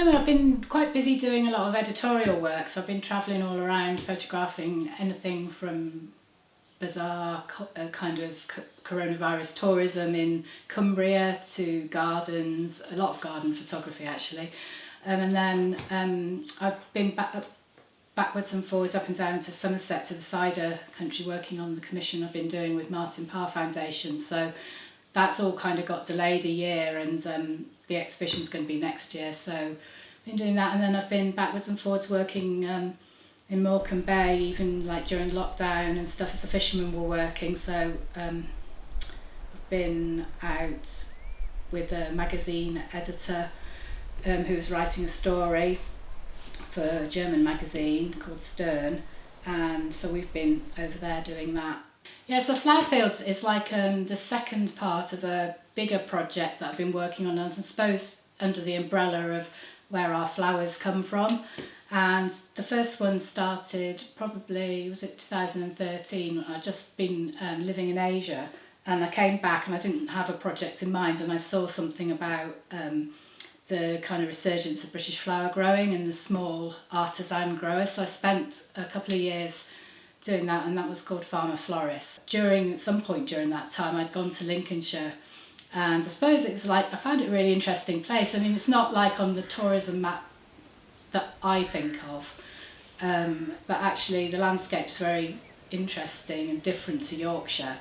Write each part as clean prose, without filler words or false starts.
moment I've been quite busy doing a lot of editorial work, so I've been travelling all around photographing anything from bizarre kind of coronavirus tourism in Cumbria to gardens, a lot of garden photography actually. And then I've been backwards and forwards up and down to Somerset to the cider country working on the commission I've been doing with Martin Parr Foundation. So that's all kind of got delayed a year, and the exhibition's going to be next year. So I've been doing that, and then I've been backwards and forwards working in Morecambe Bay, even like during lockdown and stuff as the fishermen were working. So I've been out with a magazine editor who was writing a story for a German magazine called Stern, and so we've been over there doing that. Yeah, so Flower Fields is like the second part of a bigger project that I've been working on, and I suppose under the umbrella of where our flowers come from. And the first one started probably, was it 2013? I'd just been living in Asia, and I came back and I didn't have a project in mind, and I saw something about the kind of resurgence of British flower growing and the small artisan growers. So I spent a couple of years doing that, and that was called Farmer Florist. At some point during that time, I'd gone to Lincolnshire, and I suppose it was like, I found it a really interesting place. I mean, it's not like on the tourism map that I think of, but actually the landscape's very interesting and different to Yorkshire,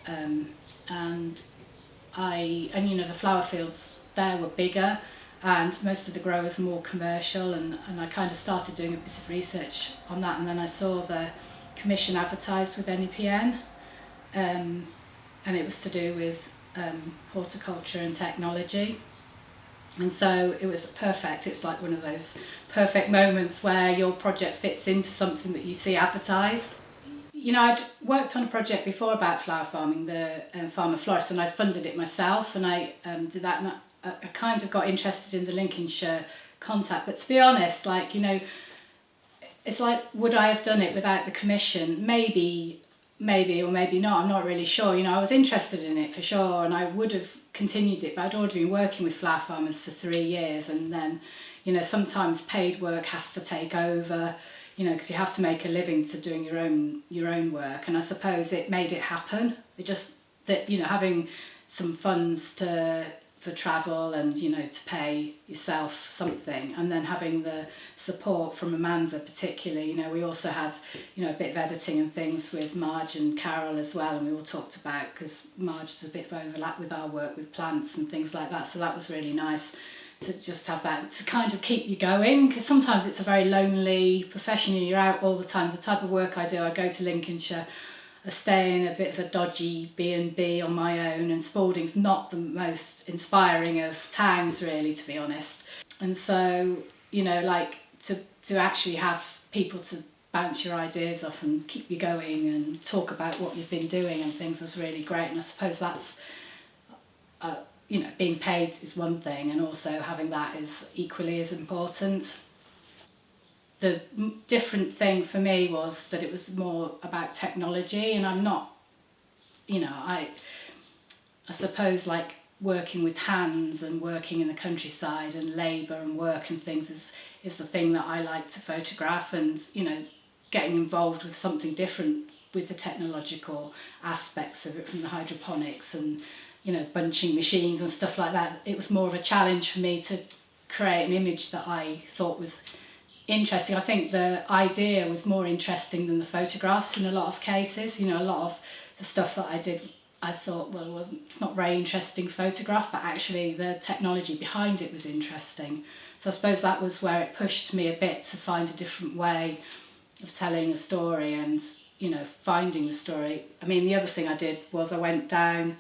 and you know, the flower fields there were bigger, and most of the growers are more commercial, and I kind of started doing a bit of research on that, and then I saw the commission advertised with NEPN, and it was to do with horticulture and technology. And so it was perfect. It's like one of those perfect moments where your project fits into something that you see advertised. You know, I'd worked on a project before about flower farming, the Farmer Florist, and I funded it myself, and I did that, and I kind of got interested in the Lincolnshire contact. But to be honest, like, you know, it's like, would I have done it without the commission? Maybe or maybe not, I'm not really sure. You know, I was interested in it for sure, and I would have continued it, but I'd already been working with flower farmers for 3 years, and then, you know, sometimes paid work has to take over, you know, because you have to make a living to doing your own work, and I suppose it made it happen. It just, that, you know, having some funds for travel and, you know, to pay yourself something, and then having the support from Amanda particularly. You know, we also had, you know, a bit of editing and things with Marge and Carol as well, and we all talked about, because Marge has a bit of overlap with our work with plants and things like that, so that was really nice to just have that to kind of keep you going, because sometimes it's a very lonely profession, you're out all the time. The type of work I do, I go to Lincolnshire, I stay in a bit of a dodgy B&B on my own, and Spalding's not the most inspiring of towns really, to be honest. And so, you know, like to actually have people to bounce your ideas off and keep you going and talk about what you've been doing and things was really great. And I suppose that's, you know, being paid is one thing, and also having that is equally as important. The different thing for me was that it was more about technology, and I'm not, you know, I suppose like working with hands and working in the countryside and labour and work and things is the thing that I like to photograph, and, you know, getting involved with something different with the technological aspects of it, from the hydroponics and, you know, bunching machines and stuff like that. It was more of a challenge for me to create an image that I thought was interesting. I think the idea was more interesting than the photographs in a lot of cases. You know, a lot of the stuff that I did, I thought, well, it's not very interesting photograph, but actually the technology behind it was interesting. So I suppose that was where it pushed me a bit to find a different way of telling a story and, you know, finding the story. I mean, the other thing I did was I went down,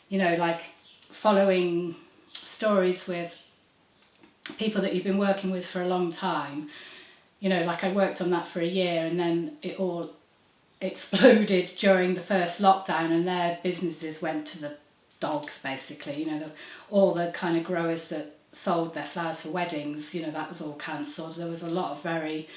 you know, like following stories with people that you've been working with for a long time. You know, like I worked on that for a year, and then it all exploded during the first lockdown, and their businesses went to the dogs basically. You know, all the kind of growers that sold their flowers for weddings, you know, that was all cancelled. There was a lot of very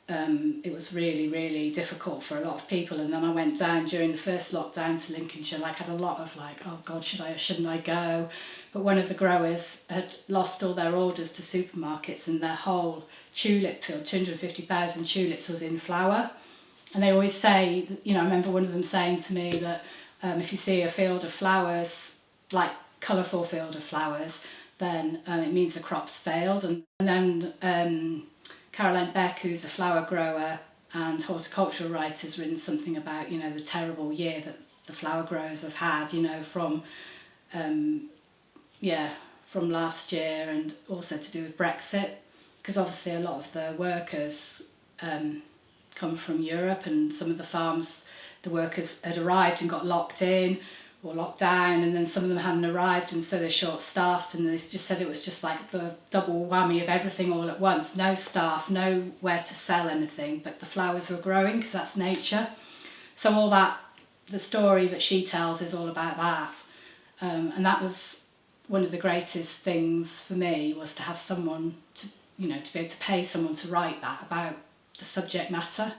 it was really, really difficult for a lot of people. And then I went down during the first lockdown to Lincolnshire, like had a lot of like, oh God, should I or shouldn't I go? But one of the growers had lost all their orders to supermarkets, and their whole tulip field, 250,000 tulips, was in flower. And they always say, you know, I remember one of them saying to me that if you see a field of flowers, like colourful field of flowers, then it means the crop's failed. And then Caroline Beck, who's a flower grower and horticultural writer, has written something about, you know, the terrible year that the flower growers have had, you know, from last year, and also to do with Brexit, because obviously a lot of the workers come from Europe, and some of the farms, the workers had arrived and got locked in or locked down, and then some of them hadn't arrived, and so they're short-staffed, and they just said it was just like the double whammy of everything all at once. No staff, nowhere to sell anything, but the flowers were growing because that's nature. So all that, the story that she tells is all about that, and that was one of the greatest things for me, was to have someone to, you know, to be able to pay someone to write that about the subject matter.